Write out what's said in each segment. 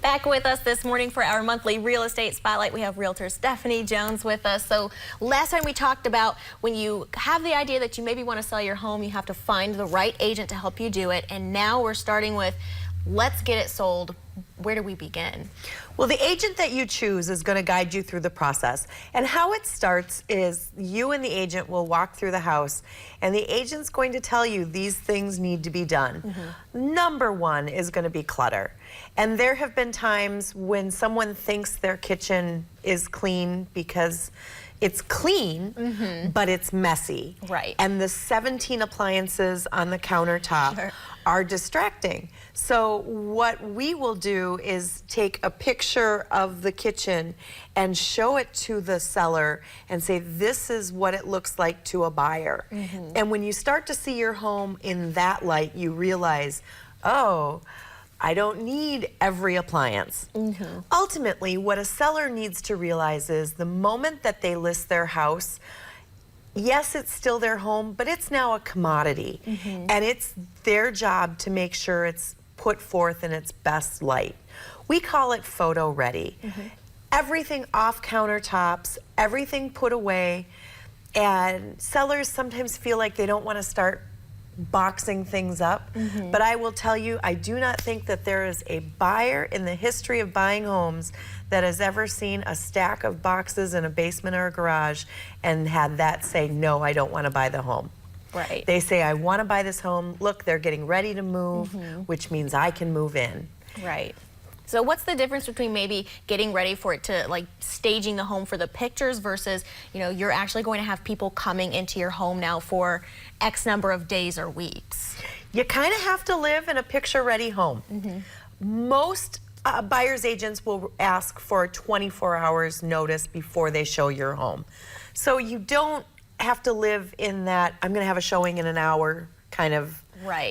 Back with us this morning for our monthly real estate spotlight, we have Realtor Stephanie Jones with us. So last time we talked about when you have the idea that you maybe want to sell your home, you have to find the right agent to help you do it. And now we're starting with, let's get it sold. Where do we begin? Well, the agent that you choose is going to guide you through the process. And how it starts is you and the agent will walk through the house, and the agent's going to tell you these things need to be done. Number one is going to be clutter. And there have been times when someone thinks their kitchen is clean because it's clean, but it's messy. Right. And the 17 appliances on the countertop are distracting. So what we will do is take a picture of the kitchen and show it to the seller and say, this is what it looks like to a buyer. And when you start to see your home in that light, you realize, oh, I don't need every appliance. Ultimately, what a seller needs to realize is the moment that they list their house, yes, it's still their home, but it's now a commodity. And it's their job to make sure it's put forth in its best light. We call it photo ready. Everything off countertops, everything put away, and sellers sometimes feel like they don't want to start boxing things up, but I will tell you, I do not think that there is a buyer in the history of buying homes that has ever seen a stack of boxes in a basement or a garage and had that say, no, I don't want to buy the home. Right. They say, I want to buy this home. Look, they're getting ready to move, which means I can move in. Right. So what's the difference between maybe getting ready for it to, like, staging the home for the pictures versus, you know, you're actually going to have people coming into your home now for X number of days or weeks? You kind of have to live in a picture-ready home. Most buyer's agents will ask for 24 hours notice before they show your home. So you don't have to live in that, I'm going to have a showing in an hour kind of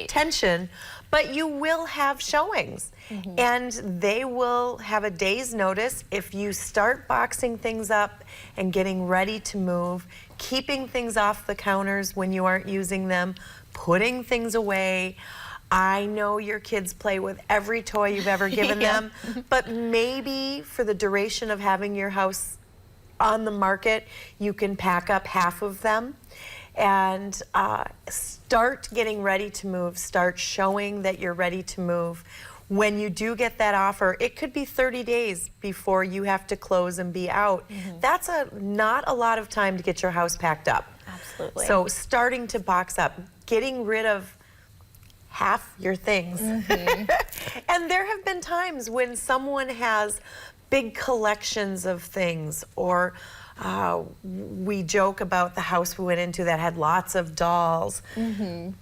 tension, but you will have showings. And they will have a day's notice. If you start boxing things up and getting ready to move, keeping things off the counters when you aren't using them, putting things away. I know your kids play with every toy you've ever given them, but maybe for the duration of having your house on the market, you can pack up half of them and start getting ready to move, start showing that you're ready to move. When you do get that offer, it could be 30 days before you have to close and be out. That's not a lot of time to get your house packed up. Absolutely. So starting to box up, getting rid of half your things. And there have been times when someone has big collections of things, or we joke about the house we went into that had lots of dolls.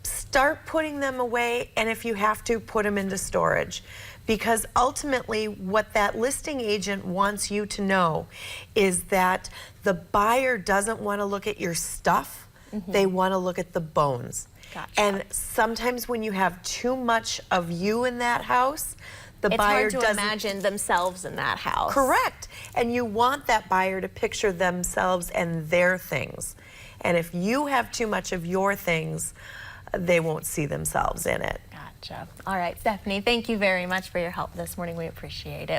Start putting them away, and if you have to, put them into storage. Because ultimately, what that listing agent wants you to know is that the buyer doesn't want to look at your stuff, they want to look at the bones. And sometimes when you have too much of you in that house, the buyer doesn't... It's hard to imagine themselves in that house. Correct. And you want that buyer to picture themselves and their things. And if you have too much of your things, they won't see themselves in it. Gotcha. All right, Stephanie, thank you very much for your help this morning. We appreciate it.